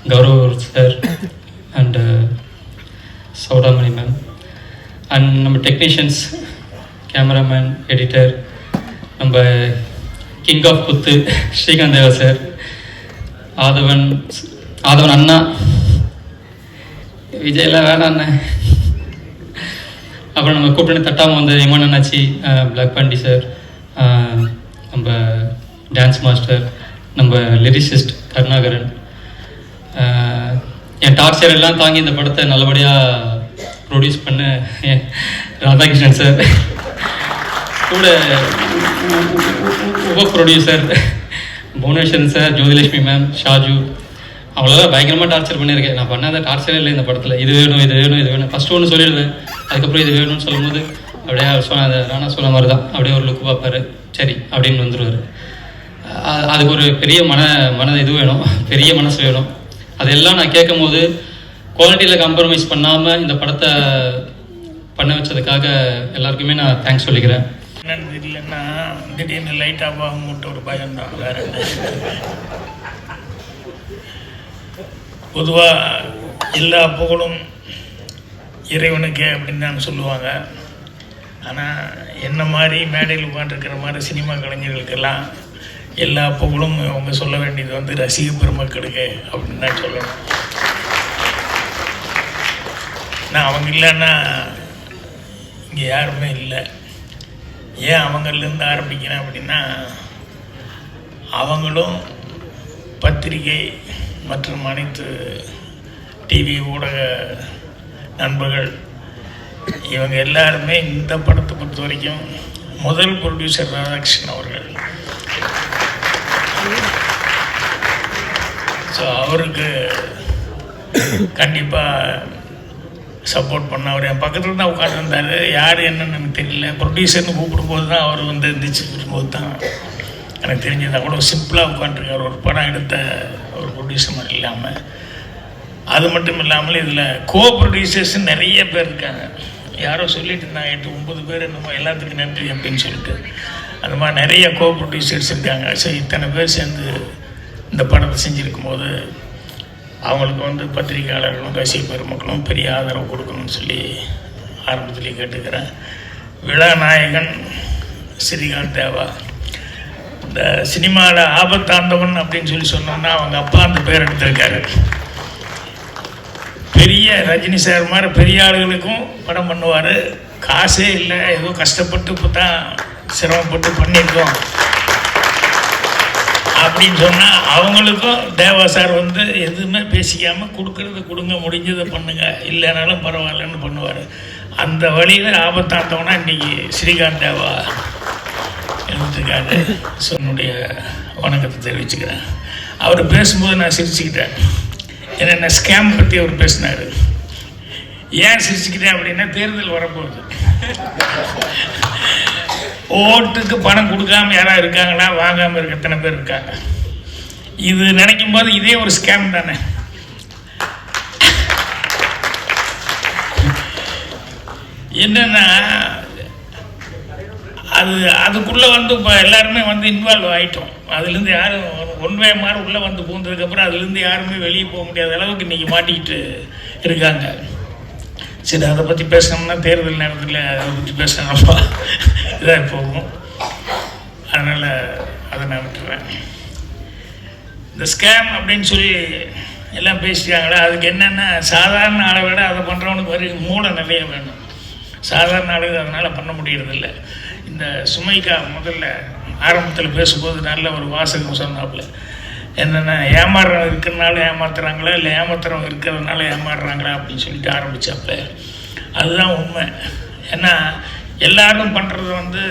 Gaurav sir and Saudamani ma'am, and நம்ம technicians, cameraman, editor, நம்ம king of குத்து ஸ்ரீகாந்த் தேவா sir, ஆதவன் அண்ணா, விஜயெல்லாம் வேணாம் அண்ணன். அப்புறம் நம்ம கூப்பிட்டு தட்டாமல் வந்த இமான் அண்ணாச்சி, பிளாக் பாண்டி சார், நம்ம டான்ஸ் மாஸ்டர், நம்ம லிரிசிஸ்ட் கருணாகரன், என் டார்ச்சர் எல்லாம் தாங்கி இந்த படத்தை நல்லபடியாக ப்ரொடியூஸ் பண்ண ராதாகிருஷ்ணன் சார், கூட உப producer Bhuvaneswaran sir, Jyothilakshmi ma'am, Shaju, அவங்களெல்லாம் பயங்கரமாக டார்ச்சர் பண்ணியிருக்கேன். நான் பண்ணாத டார்ச்சரே இல்லை இந்த படத்தில். இது வேணும் இது வேணும் இது வேணும், ஃபஸ்ட்டு ஒன்று சொல்லிடுவேன், அதுக்கப்புறம் இது வேணும்னு சொல்லும்போது அப்படியே அந்த ராணா சொன்ன மாதிரி தான், அப்படியே ஒரு லுக்கு பார்ப்பார், சரி அப்படின்னு வந்துடுவார். அதுக்கு ஒரு பெரிய மன இது வேணும், பெரிய மனசு வேணும். அதெல்லாம் நான் கேட்கும் போது குவாலிட்டியில் காம்ப்ரமைஸ் பண்ணாமல் இந்த படத்தை பண்ண வச்சதுக்காக எல்லாருக்குமே நான் தேங்க்ஸ் சொல்லிக்கிறேன். என்னன்னு தெரியலன்னா திடீர்னு லைட் ஆஃப் ஆகும்ட்டு ஒரு பயம்தான், வேற பொதுவாக எல்லா புகழும் இறைவனுக்கே அப்படின்னு தான் சொல்லுவாங்க. ஆனால் என்ன மாதிரி மேடையில் உட்காந்துருக்கிற மாதிரி சினிமா கலைஞர்களுக்கெல்லாம் எல்லா புகழும் அவங்க சொல்ல வேண்டியது வந்து ரசிக பெருமக்களுக்கு அப்படின்னு தான் சொல்லணும். நான் அவங்க இல்லைன்னா இங்கே யாருமே இல்லை. ஏன் அவங்கள்லேருந்து ஆரம்பிக்கிறேன் அப்படின்னா, அவங்களும் பத்திரிகை மற்றும் அனைத்து டிவி ஊடக நண்பர்கள் இவங்க எல்லாருமே இந்த படத்தை பொறுத்த வரைக்கும் முதல் ப்ரொடியூசர் ராதாகிருஷ்ணன் அவர்கள். ஸோ அவருக்கு கண்டிப்பாக சப்போர்ட் பண்ண. அவர் என் பக்கத்தில் தான் உட்காந்துருந்தார். யார் என்னன்னு எனக்கு தெரியல. ப்ரொடியூசர்னு கூப்பிடும்போது தான் அவர் வந்து எந்திரிச்சுக்கும்போது தான் எனக்கு தெரிஞ்சது. அவ்வளோ சிம்பிளாக உட்காந்துருக்கார். ஒரு படம் எடுத்த ஒரு ப்ரொடியூசர் மாதிரி இல்லாமல். அது மட்டும் இல்லாமல் இதில் கோ ப்ரொடியூசர்ஸ் நிறைய பேர் இருக்காங்க. யாரோ சொல்லிட்டு இருந்தாங்க 8-9 பேர் என்னமோ, எல்லாத்துக்கும் நன்றி அப்படின்னு சொல்லிட்டு. அந்த மாதிரி நிறைய கோ ப்ரொடியூசர்ஸ் இருக்காங்க. ஸோ இத்தனை பேர் சேர்ந்து இந்த படத்தை செஞ்சுருக்கும் போது அவங்களுக்கு வந்து பத்திரிகையாளர்களும் ரசிக பெருமக்களும் பெரிய ஆதரவு கொடுக்கணும்னு சொல்லி ஆரம்பத்திலே கேட்டுக்கிறேன். விழா நாயகன் ஸ்ரீகாந்த் தேவா. இந்த சினிமாவில் ஆபத்தாண்டவன் அப்படின்னு சொல்லி சொன்னோன்னா அவங்க அப்பா அந்த பேர் எடுத்திருக்காரு. பெரிய ரஜினி சார் மாதிரி பெரிய ஆளுகளுக்கும் படம் பண்ணுவார். காசே இல்லை, ஏதோ கஷ்டப்பட்டு இப்போ தான் சிரமப்பட்டு பண்ணியிருக்கோம் அப்படின்னு சொன்னால் அவங்களுக்கும் தேவா சார் வந்து எதுவுமே பேசிக்காமல் கொடுக்கறது கொடுங்க, முடிஞ்சதை பண்ணுங்க, இல்லைனாலும் பரவாயில்லன்னு பண்ணுவார். அந்த வழியில் ஆபத்தாண்டவனா இன்றைக்கி ஸ்ரீகாந்த் தேவா எழுதிருக்காரு. ஸோ என்னுடைய வணக்கத்தை தெரிவிச்சுக்கிறேன். அவர் பேசும்போது நான் சிரிச்சுக்கிட்டேன். என்னென்ன ஸ்கேம் பற்றி அவர் பேசினார். ஏன் சிரிச்சுக்கிட்டேன் அப்படின்னா, தேர்தல் வரப்போகுது. ஓட்டுக்கு பணம் கொடுக்காம யாராவது இருக்காங்களா? வாங்காமல் இருக்க எத்தனை பேர் இருக்காங்க? இது நினைக்கும் போது இதே ஒரு ஸ்கேம் தானே. என்னன்னா அதுக்குள்ளே வந்து இப்போ எல்லாருமே வந்து இன்வால்வ் ஆகிட்டோம். அதுலேருந்து யாரும் ஒன்வே மாதிரி உள்ளே வந்து பூந்ததுக்கப்புறம் அதுலேருந்து யாருமே வெளியே போக முடியாத அளவுக்கு இன்றைக்கி மாட்டிக்கிட்டு இருக்காங்க. சரி, அதை பற்றி பேசணும்னா தேர்தல் நேரத்தில் அதை பற்றி பேசணும்ப்பா இதாக போகும். அதனால் அதை நான் விட்டுருவேன். இந்த ஸ்கேம் அப்படின்னு சொல்லி எல்லாம் பேசிட்டாங்களே, அதுக்கு என்னென்னா சாதாரண ஆளை விட அதை பண்ணுறவனுக்கு வரைக்கும் மூளை நிறைய வேணும். சாதாரண ஆளுக்கு அதனால் பண்ண முடியறதில்லை. இந்த சுமைக்கா முதல்ல ஆரம்பத்தில் பேசும்போது நல்ல ஒரு வாசகம் சொன்னாப்புல. என்னென்னா, ஏமாறுறவங்க இருக்கிறதுனால ஏமாத்துறாங்களா இல்லை ஏமாத்துறவங்க இருக்கிறதுனால ஏமாறுறாங்களா அப்படின்னு சொல்லிட்டு ஆரம்பித்தாப்புல. அதுதான் உண்மை. ஏன்னா எல்லாரும் பண்ணுறது வந்து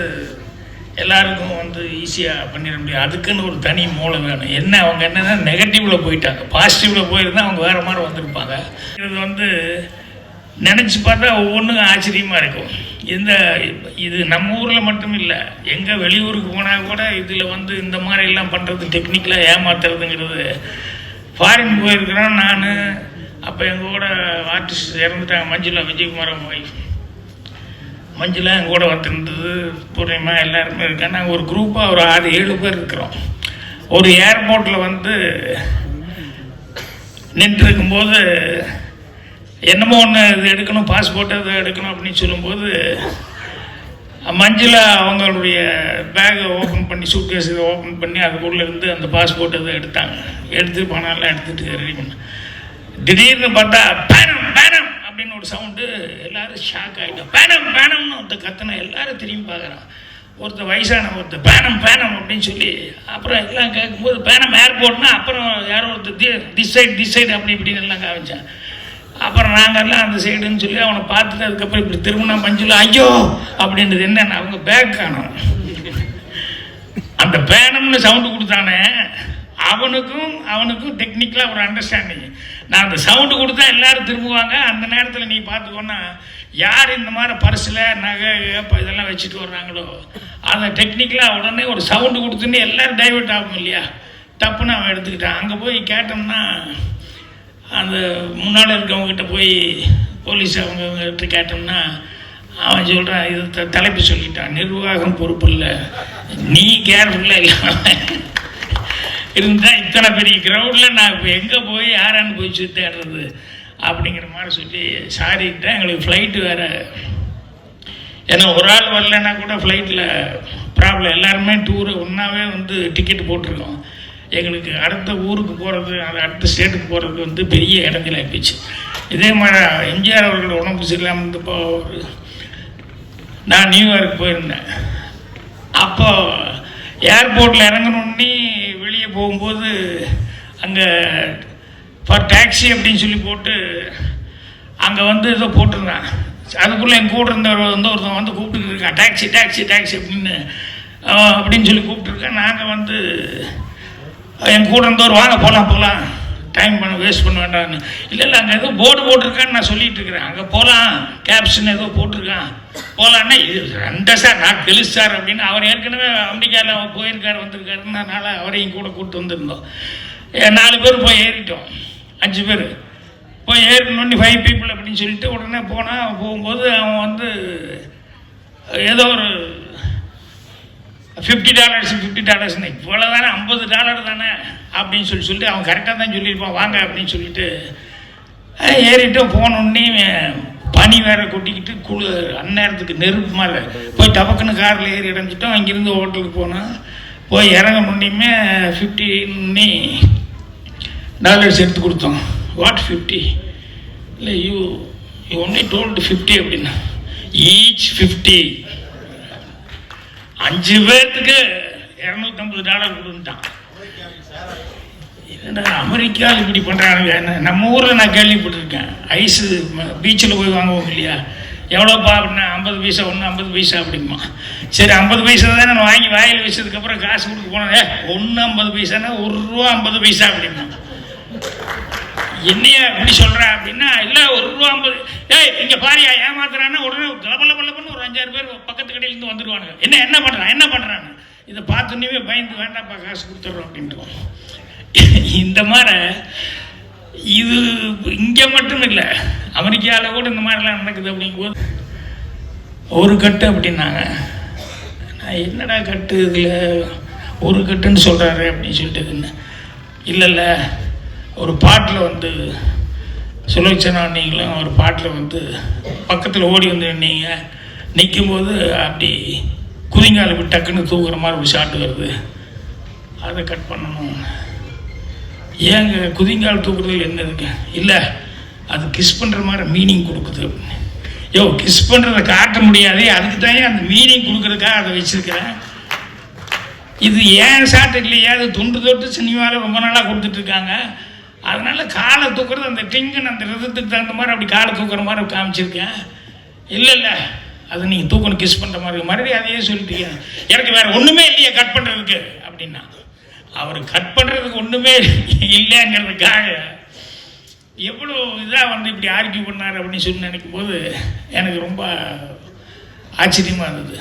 எல்லாருக்கும் வந்து ஈஸியாக பண்ணிட முடியாது. அதுக்குன்னு ஒரு தனி மூளை வேணும். என்ன அவங்க என்னென்னா நெகட்டிவில் போயிட்டாங்க. பாசிட்டிவில் போயிருந்தால் அவங்க வேறு மாதிரி வந்திருப்பாங்க. இது வந்து நினச்சி பார்த்தா ஒவ்வொன்றும் ஆச்சரியமாக இருக்கும். இது நம்ம ஊரில் மட்டும் இல்லை, எங்கே வெளியூருக்கு போனால் கூட இதில் வந்து இந்த மாதிரி எல்லாம் பண்ணுறது டெக்னிக்கலாக ஏமாத்துறதுங்கிறது. ஃபாரின் போயிருக்கிறோம் நான். அப்போ எங்கள் கூட ஆர்டிஸ்ட் இறந்துட்டாங்க. மஞ்சுளா, விஜயகுமார் ஒய்ஃப் மஞ்சுளா எங்கள் கூட வந்துருந்தது. பூர்ணிமா எல்லாருமே இருக்கேன். நாங்கள் ஒரு குரூப்பாக ஒரு 6-7 பேர் இருக்கிறோம். ஒரு ஏர்போர்ட்டில் வந்து நின்றுருக்கும்போது என்னமோ ஒன்று இது எடுக்கணும், பாஸ்போர்ட் அதை எடுக்கணும் அப்படின்னு சொல்லும்போது மஞ்சுளா அவங்களுடைய பேகை ஓப்பன் பண்ணி சூட்கேஸ் இதை ஓப்பன் பண்ணி அதுக்குள்ளே இருந்து அந்த பாஸ்போர்ட் அதை எடுத்தாங்க. எடுத்து பணம்லாம் எடுத்துகிட்டு ரெடி பண்ண திடீர்னு பார்த்தா பேனம் பேனம் அப்படின்னு ஒரு சவுண்டு. எல்லோரும் ஷாக் ஆகிட்டோம். பேனம் பேனம்னு ஒருத்தர் கத்தினா எல்லோரும் திரும்பி பார்க்குறான். ஒருத்தர் வயசான ஒருத்தர் பேனம் பேனம் அப்படின்னு சொல்லி அப்புறம் எல்லாம் கேட்கும்போது பேனம் ஏர்போர்ட்னா அப்புறம் யாரோ ஒருத்தர் திஸ் சைடு அப்படி இப்படின்னு எல்லாம் காமிச்சான். அப்புறம் நாங்கள்லாம் அந்த சைடுன்னு சொல்லி அவனை பார்த்துட்டு அதுக்கப்புறம் இப்படி திரும்பினா மஞ்சுளா ஐயோ அப்படின்றது என்னென்ன அவங்க பேக் காணும். அந்த பேனம்னு சவுண்டு கொடுத்தானே அவனுக்கும் டெக்னிக்கலாக ஒரு அண்டர்ஸ்டாண்டிங். நான் அந்த சவுண்டு கொடுத்தா எல்லோரும் திரும்புவாங்க. அந்த நேரத்தில் நீ பார்த்துக்கோன்னா யார் இந்த மாதிரி பர்ஸில் நகை இதெல்லாம் வச்சுட்டு வர்றாங்களோ அதை டெக்னிக்கலாக உடனே ஒரு சவுண்டு கொடுத்துன்னு எல்லோரும் டைவெர்ட் ஆகும் இல்லையா, தப்புன்னு அவன் எடுத்துக்கிட்டான். அங்கே போய் கேட்டோம்னா அந்த முன்னால் இருக்கவங்ககிட்ட போய் போலீஸ் அவங்ககிட்ட கேட்டோம்னா அவன் சொல்கிறான், இது தலைப்பு சொல்லிட்டான், நிர்வாகம் பொறுப்பு இல்லை, நீ கேர்ஃபுல்லாக இல்லாமல் இருந்தால் இத்தனை பெரிய க்ரௌடில் நான் இப்போ எங்கே போய் யாரான்னு போய் தேடுறது அப்படிங்கிற மாதிரி சொல்லி சாரிக்கிட்டேன். எங்களுக்கு ஃப்ளைட்டு வேறு, ஏன்னா ஒரு ஆள் வரலன்னா கூட ஃப்ளைட்டில் ப்ராப்ளம். எல்லாருமே டூரு ஒன்றாவே டிக்கெட் போட்டிருக்கோம். எங்களுக்கு அடுத்த ஊருக்கு போகிறது, அது அடுத்த ஸ்டேட்டுக்கு போகிறது பெரிய இடத்துல ஆயிடுச்சு. இதே மாதிரி எம்ஜிஆர் அவர்கள் உடம்பு சரியில்லாமல் இருந்தப்போ நான் நியூயார்க் போயிருந்தேன். அப்போ ஏர்போர்ட்டில் இறங்கணுன்னே வெளியே போகும்போது அங்கே ஃபார் டாக்ஸி அப்படின்னு சொல்லி போட்டு அங்கே ஏதோ போட்டிருந்தான். அதுக்குள்ளே என் கூட இருந்தவர் ஒருத்தன் கூப்பிட்டுட்டு இருக்கான், டாக்ஸி டாக்ஸி டாக்ஸி அப்படின்னு சொல்லி கூப்பிட்டுருக்கேன். நாங்கள் என் கூட இருந்தவர் வாங்க போகலாம் டைம் வேஸ்ட் பண்ண வேண்டாம்னு. இல்லை அங்கே ஏதோ போர்டு போட்டிருக்கான்னு நான் சொல்லிட்டு இருக்கிறேன். அங்கே போகலாம் கேப்ஷன் ஏதோ போட்டிருக்கான் போகலான்னா இது ரெண்டா சார் நான் கெலுசு சார் அப்படின்னு. அவர் ஏற்கனவே அமெரிக்காவில் போயிருக்காரு வந்திருக்காருன்றனால அவரையும் கூட கூப்பிட்டு வந்திருந்தோம். 4 பேர் போய் ஏறிட்டோம், 5 பேர் போய் ஏறினோன்னு 5 பீப்புள் அப்படின்னு சொல்லிட்டு உடனே போகும்போது அவன் ஏதோ ஒரு $50 இவ்வளோ தானே, $50 தானே அப்படின்னு சொல்லிட்டு அவன் கரெக்டாக தான் சொல்லியிருப்பான் வாங்க அப்படின்னு சொல்லிட்டு ஏறிட்டு போனோடனே பனி வேற கொட்டிக்கிட்டு அந்நேரத்துக்கு நெருப்பு மாதிரி போய் டபக்குன்னு காரில் ஏறி இறஞ்சிட்டோம். அங்கேருந்து ஹோட்டலுக்கு போனோம். போய் இறங்கணுன்னே $50 எடுத்து கொடுத்தோம். வாட் 50? இல்லை யூ ஒன்லி டோல்டு 50 அப்படின்னா ஈச் 50. 5 பேர்த்துக்கு $250 கொடுத்துட்டான். என்னடா அமெரிக்காவில் இப்படி பண்ணுறாங்க. நம்ம ஊரில் நான் கேள்விப்பட்டிருக்கேன், ஐஸு பீச்சில் போய் வாங்குவோம் இல்லையா, எவ்வளோப்பா அப்படின்னா 50 பைசா, ஒன்று 50 பைசா அப்படிமா. சரி 50 பைசா தான் நான் வாங்கி வாயில் வச்சதுக்கப்புறம் காசு கொடுக்க போனேன். ஒன்று 50 பைசானா ₹1 50 பைசா அப்படிமா. என்னையா இப்படி சொல்கிறேன் அப்படின்னா, இல்லை ₹1 50. இங்கே பாரியா ஏமாத்துறான்னா உடனே லபலபலன்னு ஒரு 5-6 பேர் பக்கத்து கடையிலேருந்து வந்துடுவானுங்க. என்ன பண்ணுறான்னு இதை பார்த்துன்னே பயந்து வேண்டாம்ப்பா காசு கொடுத்துட்றோம் அப்படின்ட்டு. இந்த மாதிரி இது இங்கே மட்டும் இல்லை, அமெரிக்காவில் கூட இந்த மாதிரிலாம் நடக்குது. அப்படிங்கும்போது ஒரு கட்டு அப்படின்னாங்க. நான் என்னடா கட்டு இதில் ஒரு கட்டுன்னு சொல்கிறாரு அப்படின்னு சொல்லிட்டு இல்லை ஒரு பாட்டில் சுலோச்சனா நீங்களும் ஒரு பாட்டில் பக்கத்தில் ஓடி நீங்கள் நிற்கும்போது அப்படி குதிங்கால விட்டு டக்குன்னு தூக்குற மாதிரி ஒரு ஷாட்டு வருது, அதை கட் பண்ணணும். ஏங்க குதிங்கால் தூக்குறதுல என்ன இருக்கு? இல்லை அது கிஸ் பண்ணுற மாதிரி மீனிங் கொடுக்குது அப்படின்னு. கிஸ் பண்ணுறதை காட்ட முடியாது, அதுக்கு தான் அந்த மீனிங் கொடுக்குறதுக்காக அதை வச்சுருக்கிறேன். இது ஏன் ஷாட் இல்லையா, அது துண்டு தொட்டு சினிமாவில் ரொம்ப நாளாக கொடுத்துட்ருக்காங்க. அதனால் காலை தூக்குறது அந்த டிங்குன்னு அந்த ரதத்துக்கு தகுந்த மாதிரி அப்படி காலை தூக்குற மாதிரி காமிச்சிருக்கேன். இல்லை அது நீங்கள் தூக்கணும் கிஸ் பண்ணுற மாதிரி மறுபடியும் அதையே சொல்லிட்டீங்க. எனக்கு வேறு ஒன்றுமே இல்லையா கட் பண்ணுறதுக்கு அப்படின்னா, அவர் கட் பண்ணுறதுக்கு ஒன்றுமே இல்லைங்கிறதுக்காக எவ்வளோ இதாக இப்படி ஆர்கியூ பண்ணார் அப்படின்னு சொல்லி நினைக்கும் போது எனக்கு ரொம்ப ஆச்சரியமாக இருந்தது.